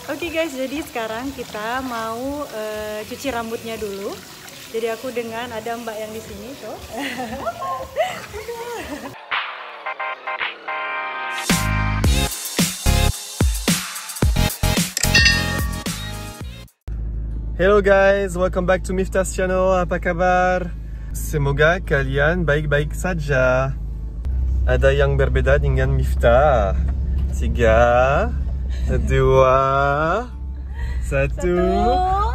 Oke guys, jadi sekarang kita mau cuci rambutnya dulu. Jadi aku dengan ada mbak yang di sini tuh. Hello guys, welcome back to Miftah's channel. Apa kabar? Semoga kalian baik-baik saja. Ada yang berbeda dengan Miftah. 3, 2, 1. Wow.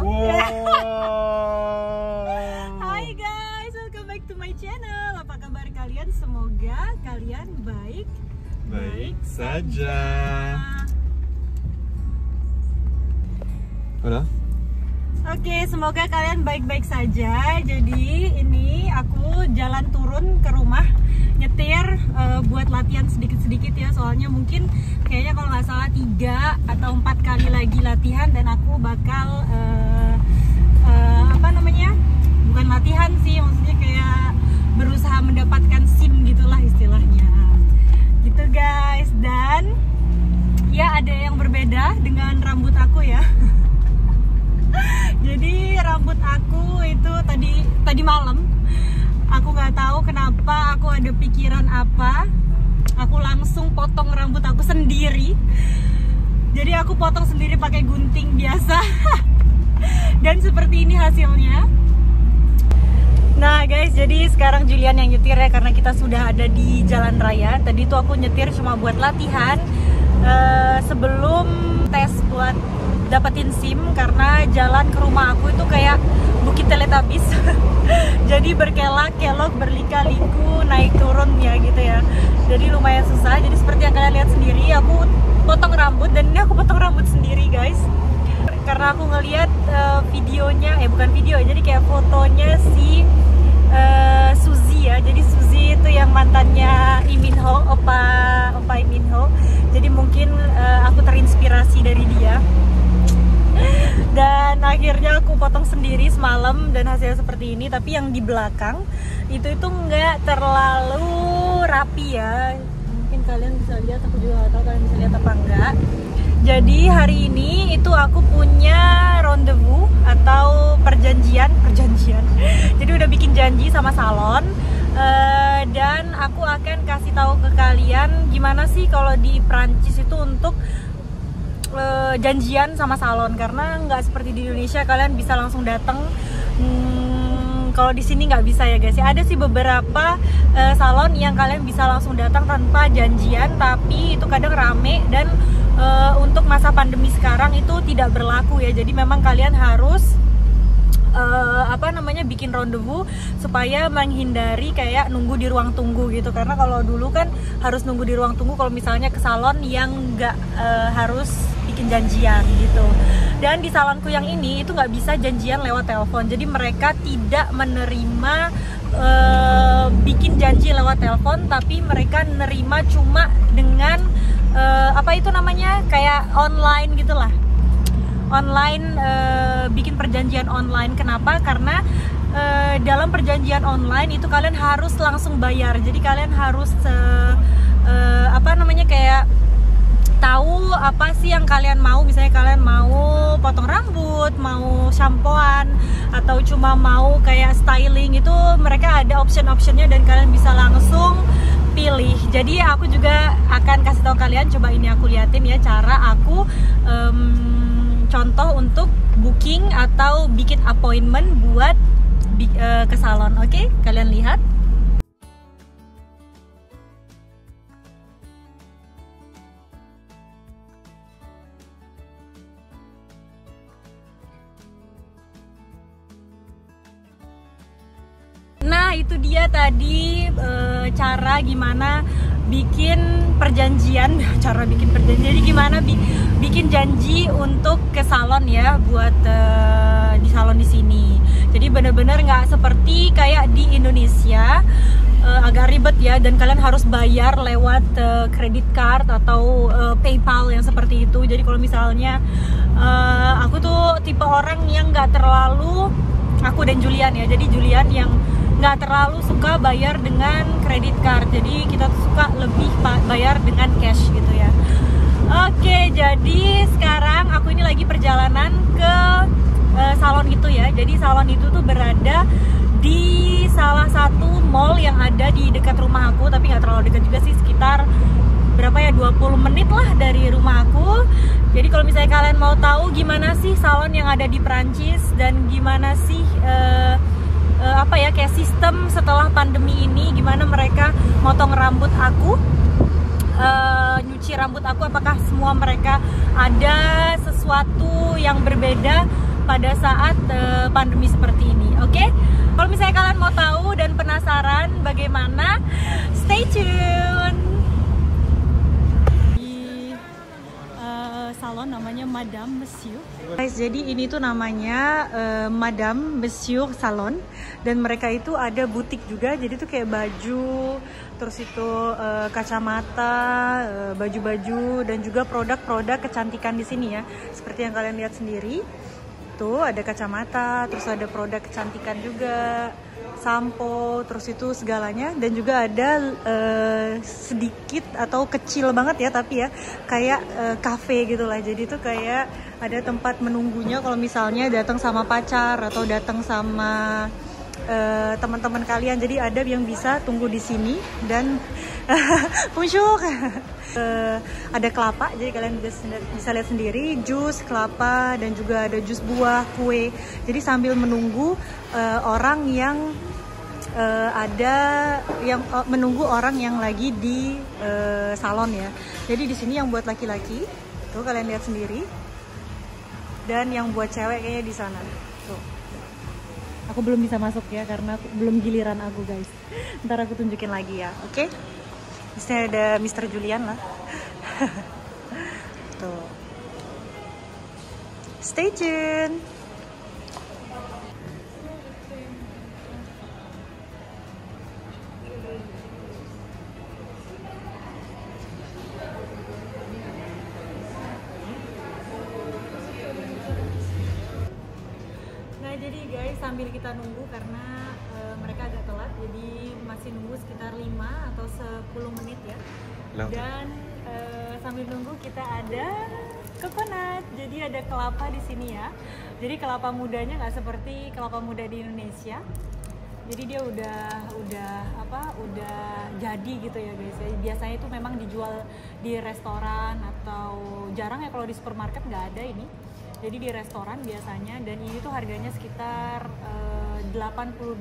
Hai guys, welcome back to my channel. Apa kabar kalian? Semoga kalian baik saja. Hola. Oke, semoga kalian baik-baik saja. Jadi ini aku jalan turun ke rumah nyetir buat latihan sedikit-sedikit ya. Soalnya mungkin kayaknya kalau nggak salah 3 atau 4 kali lagi latihan dan aku bakal bukan latihan sih, maksudnya kayak berusaha mendapatkan SIM gitulah istilahnya. Gitu guys. Dan ya ada yang berbeda dengan rambut aku ya. Jadi rambut aku itu tadi malam aku nggak tahu kenapa aku ada pikiran apa, aku langsung potong rambut aku sendiri. Jadi aku potong sendiri pakai gunting biasa. Dan seperti ini hasilnya. Nah guys, jadi sekarang Julian yang nyetir ya, karena kita sudah ada di jalan raya. Tadi tuh aku nyetir cuma buat latihan sebelum tes buat dapetin SIM, karena jalan ke rumah aku itu kayak Bukit Teletabis. Jadi berkelak-kelok, berlika-liku, naik turun ya gitu ya. Jadi lumayan susah. Jadi seperti yang kalian lihat sendiri, aku potong rambut, dan ini aku potong rambut sendiri guys. Karena aku ngeliat videonya, bukan video, jadi kayak fotonya si Suzy ya. Jadi Suzy itu yang mantannya Lee Min Ho, opa Lee Min Ho. Jadi mungkin aku terinspirasi dari dia. Dan akhirnya aku potong sendiri semalam dan hasilnya seperti ini. Tapi yang di belakang itu nggak terlalu rapi ya. Mungkin kalian bisa lihat, aku juga nggak tahu kalian bisa lihat apa enggak. Jadi hari ini itu aku punya rendezvous atau perjanjian. Jadi udah bikin janji sama salon. Dan aku akan kasih tahu ke kalian gimana sih kalau di Prancis itu untuk janjian sama salon, karena nggak seperti di Indonesia kalian bisa langsung datang. Kalau di sini nggak bisa ya guys. Ada sih beberapa salon yang kalian bisa langsung datang tanpa janjian, tapi itu kadang rame dan untuk masa pandemi sekarang itu tidak berlaku ya. Jadi memang kalian harus bikin rendezvous supaya menghindari kayak nunggu di ruang tunggu gitu. Karena kalau dulu kan harus nunggu di ruang tunggu kalau misalnya ke salon yang nggak harus bikin janjian gitu. Dan di salonku yang ini itu nggak bisa janjian lewat telepon. Jadi mereka tidak menerima bikin janji lewat telepon, tapi mereka nerima cuma dengan kayak online gitulah. Online, bikin perjanjian online. Kenapa? Karena dalam perjanjian online itu kalian harus langsung bayar. Jadi kalian harus kayak tahu apa sih yang kalian mau. Misalnya kalian mau potong rambut, mau shampooan, atau cuma mau kayak styling, itu mereka ada option-optionnya dan kalian bisa langsung pilih. Jadi aku juga akan kasih tahu kalian, coba ini aku liatin ya cara aku contoh untuk booking atau bikin appointment buat ke salon. Oke, kalian lihat. Nah itu dia tadi cara gimana bikin perjanjian. Jadi gimana bikin janji untuk ke salon ya, buat di salon di sini. Jadi bener-bener nggak seperti kayak di Indonesia, agak ribet ya, dan kalian harus bayar lewat credit card atau PayPal yang seperti itu. Jadi kalau misalnya aku tuh tipe orang yang nggak terlalu, aku dan Julian ya, jadi Julian yang nggak terlalu suka bayar dengan credit card. Jadi kita suka lebih bayar dengan cash gitu ya. Oke, jadi sekarang aku ini ya. Jadi salon itu tuh berada di salah satu mall yang ada di dekat rumah aku, tapi nggak terlalu dekat juga sih, sekitar berapa ya, 20 menit lah dari rumah aku. Jadi kalau misalnya kalian mau tahu gimana sih salon yang ada di Perancis dan gimana sih apa ya, kayak sistem setelah pandemi ini, gimana mereka motong rambut aku, nyuci rambut aku, apakah semua mereka ada sesuatu yang berbeda pada saat pandemi seperti ini. Oke? Kalau misalnya kalian mau tahu dan penasaran bagaimana, stay tune. Di salon namanya Madame Monsieur. Guys, jadi ini tuh namanya Madame Monsieur Salon, dan mereka itu ada butik juga. Jadi tuh kayak baju, terus itu kacamata, baju-baju, dan juga produk-produk kecantikan di sini ya. Seperti yang kalian lihat sendiri. Tuh ada kacamata, terus ada produk kecantikan juga, sampo, terus itu segalanya. Dan juga ada sedikit atau kecil banget ya, tapi ya kayak cafe gitu lah. Jadi tuh kayak ada tempat menunggunya kalau misalnya datang sama pacar atau datang sama teman-teman kalian. Jadi ada yang bisa tunggu di sini. Dan bonjour. Ada kelapa, jadi kalian bisa lihat sendiri, jus kelapa, dan juga ada jus buah, kue. Jadi sambil menunggu orang yang menunggu orang yang lagi di salon ya. Jadi di sini yang buat laki-laki, tuh kalian lihat sendiri, dan yang buat cewek kayaknya di sana. Tuh. Aku belum bisa masuk ya karena belum giliran aku, guys. Ntar aku tunjukin lagi ya, oke? Di sini ada Mr. Julian lah. Tuh. Stay tune. Nah, jadi guys, sambil kita nunggu karena mereka agak telat, jadi masih nunggu sekitar 5 atau 10 menit ya. Dan sambil nunggu kita ada coconut, jadi ada kelapa di sini ya. Jadi kelapa mudanya nggak seperti kelapa muda di Indonesia. Jadi dia udah jadi gitu ya guys. Biasanya itu memang dijual di restoran atau jarang ya kalau di supermarket, nggak ada ini. Jadi di restoran biasanya, dan ini tuh harganya sekitar 82.000.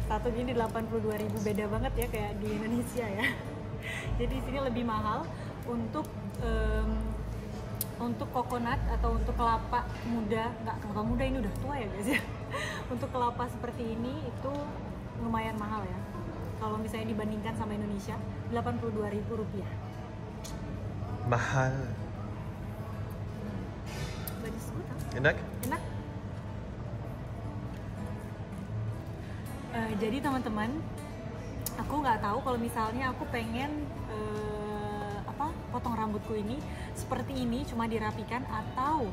Satu gini 82.000, beda banget ya kayak di Indonesia ya. Jadi di sini lebih mahal untuk coconut atau untuk kelapa muda. Nggak, kelapa muda ini udah tua ya guys ya. Untuk kelapa seperti ini itu lumayan mahal ya. Kalau misalnya dibandingkan sama Indonesia, 82.000 rupiah. Mahal. Enak? Enak. Jadi teman-teman, aku nggak tahu kalau misalnya aku pengen potong rambutku ini seperti ini, cuma dirapikan, atau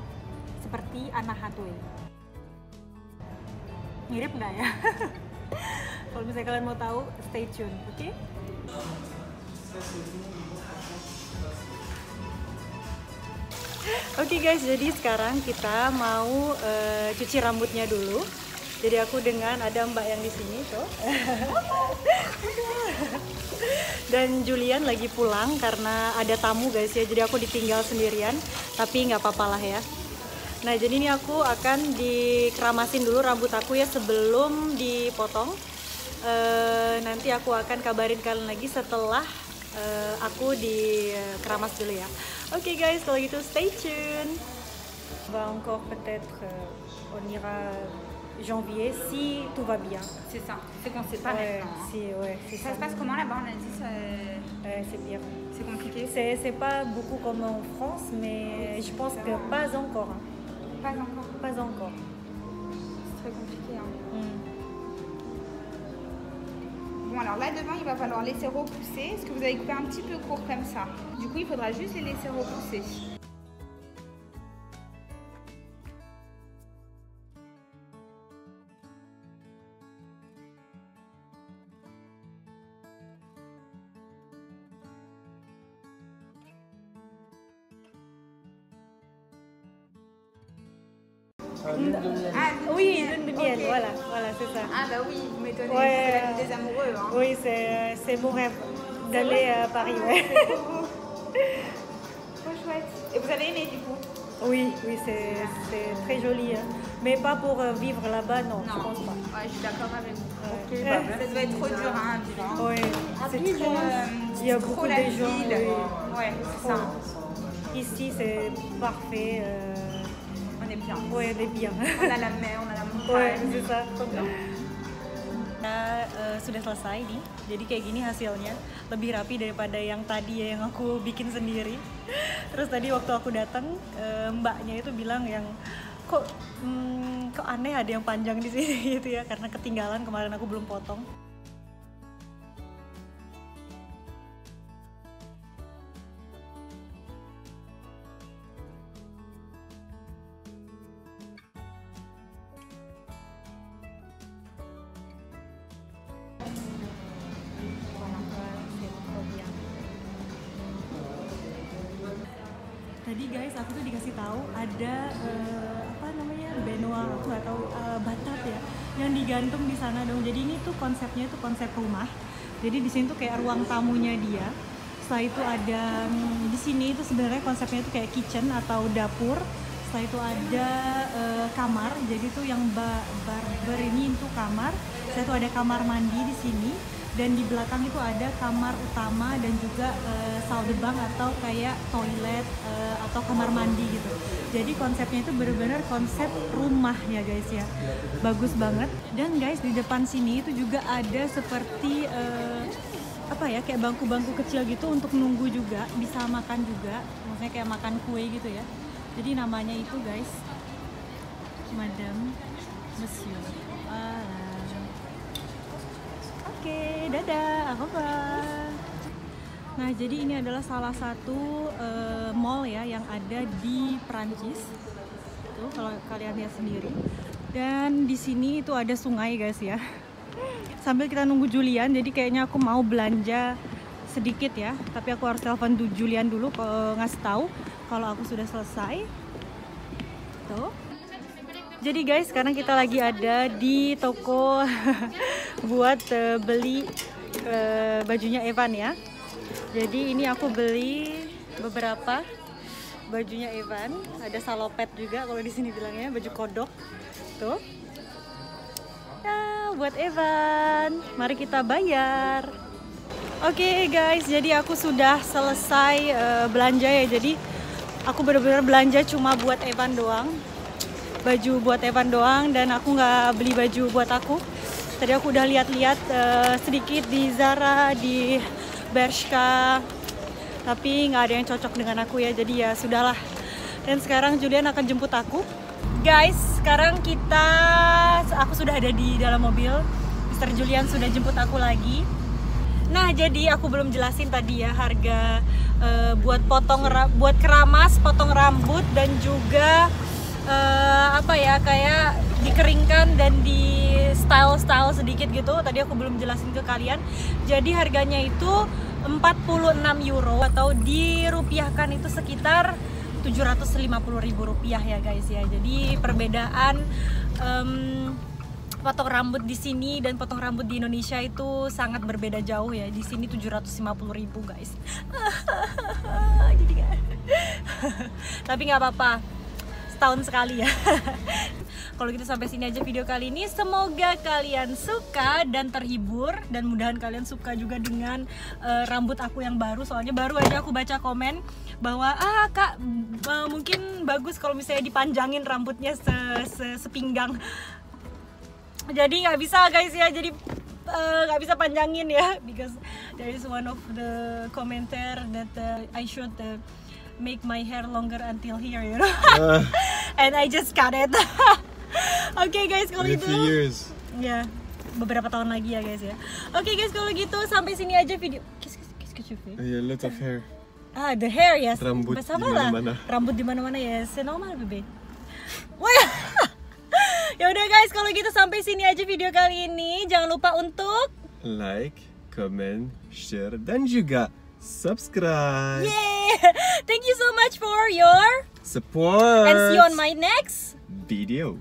seperti Anna Hathaway. Mirip nggak ya? Kalau misalnya kalian mau tahu, stay tune, oke? Oke guys, jadi sekarang kita mau cuci rambutnya dulu. Jadi aku dengan ada Mbak yang di sini tuh. Dan Julian lagi pulang karena ada tamu guys ya. Jadi aku ditinggal sendirian, tapi nggak apa-apa lah ya. Nah, jadi ini aku akan dikeramasin dulu rambut aku ya sebelum dipotong. Nanti aku akan kabarin kalian lagi setelah aku dikeramas dulu ya. Oke guys, kalau gitu stay tune. Va encore peut-être on ira janvier si tout va bien. C'est ça, c'est qu'on sait pas maintenant. Ça se passe comment là-bas? On a dit c'est pire. C'est compliqué. C'est pas beaucoup comme en France, mais je pense que pas encore. Pas encore. Pas encore. C'est très compliqué. Hein. Bon, alors là devant il va falloir laisser repousser, parce que vous avez coupé un petit peu court comme ça. Du coup il faudra juste les laisser repousser. Oui, lune de miel, voilà, c'est ça. Ah bah oui, vous m'étonnez, Ouais. c'est la vie des amoureux. Hein. Oui, c'est mon rêve d'aller à Paris, ouais. Trop chouette. Et vous avez aimé du coup? Oui, c'est très joli, hein. Mais pas pour vivre là-bas, non, je pense pas. Ouais, je suis d'accord avec vous. Ouais. Ça doit être trop dur hein, à vivre. Hein. Oui, c'est très... Il y a beaucoup la de gens. ville. Oui. Ouais, c'est ça. Ici, c'est parfait. On est bien. Ouais, on est bien. On a la mer, on a la montagne. Ouais, c'est ça. Sudah selesai nih, jadi kayak gini hasilnya, lebih rapi daripada yang tadi ya, yang aku bikin sendiri. Terus tadi waktu aku datang, mbaknya itu bilang yang kok aneh ada yang panjang di sini gitu ya, karena ketinggalan kemarin aku belum potong. Tadi guys, aku tuh dikasih tahu ada apa namanya benoa, aku nggak tahu, batap ya, yang digantung di sana dong. Jadi ini tuh konsepnya tuh konsep rumah. Jadi di sini tuh kayak ruang tamunya dia. Setelah itu ada di sini itu sebenarnya konsepnya itu kayak kitchen atau dapur. Setelah itu ada kamar. Jadi tuh yang barber ini itu kamar. Setelah itu ada kamar mandi di sini. Dan di belakang itu ada kamar utama dan juga saudebang atau kayak toilet atau kamar mandi gitu. Jadi konsepnya itu benar-benar konsep rumah ya guys ya. Bagus banget. Dan guys di depan sini itu juga ada seperti apa ya, kayak bangku-bangku kecil gitu untuk nunggu juga, bisa makan juga. Maksudnya kayak makan kue gitu ya. Jadi namanya itu guys Madame Monsieur. Oke, dadah, apa-apa. Nah, jadi ini adalah salah satu mall ya yang ada di Perancis. Tuh, kalau kalian lihat sendiri. Dan di sini itu ada sungai guys ya. Sambil kita nunggu Julian, jadi kayaknya aku mau belanja sedikit ya. Tapi aku harus telepon Julian dulu ngasih tahu kalau aku sudah selesai. Tuh. Jadi guys, sekarang kita lagi ada di toko buat beli bajunya Evan ya. Jadi ini aku beli beberapa bajunya Evan. Ada salopet juga kalau di sini bilangnya, baju kodok. Tuh. Nah, buat Evan. Mari kita bayar. Oke guys, jadi aku sudah selesai belanja ya. Jadi aku benar-benar belanja cuma buat Evan doang. Baju buat Evan doang, dan aku nggak beli baju buat aku. Tadi aku udah lihat-lihat sedikit di Zara, di Bershka, tapi nggak ada yang cocok dengan aku ya, jadi ya sudahlah. Dan sekarang Julian akan jemput aku. Guys, sekarang aku sudah ada di dalam mobil. Mr. Julian sudah jemput aku lagi. Nah, jadi aku belum jelasin tadi ya harga buat keramas, potong rambut, dan juga apa ya, kayak dikeringkan dan di style sedikit gitu. Tadi aku belum jelasin ke kalian. Jadi harganya itu 46 euro atau dirupiahkan itu sekitar 750.000 rupiah ya guys ya. Jadi perbedaan potong rambut di sini dan potong rambut di Indonesia itu sangat berbeda jauh ya. Di sini 750.000 guys. Jadi tapi nggak apa-apa, setahun sekali ya. Kalau gitu sampai sini aja video kali ini. Semoga kalian suka dan terhibur, dan mudahan kalian suka juga dengan rambut aku yang baru. Soalnya baru aja aku baca komen bahwa kak mungkin bagus kalau misalnya dipanjangin rambutnya sepinggang. Jadi nggak bisa guys ya, jadi nggak bisa panjangin ya, because there is one of the commenter that I should make my hair longer until here, you know. And I just cut it. Oke guys, kalau gitu ya beberapa tahun lagi ya guys ya. Oke guys, kalau gitu sampai sini aja video. A lot of hair. The hair ya. Rambut di mana-mana. Rambut di mana-mana ya. C'est normal bebe. Wah. Ya udah guys, kalau gitu sampai sini aja video kali ini. Jangan lupa untuk like, comment, share, dan juga subscribe. Yeah. Thank you so much for your support. And see you on my next video.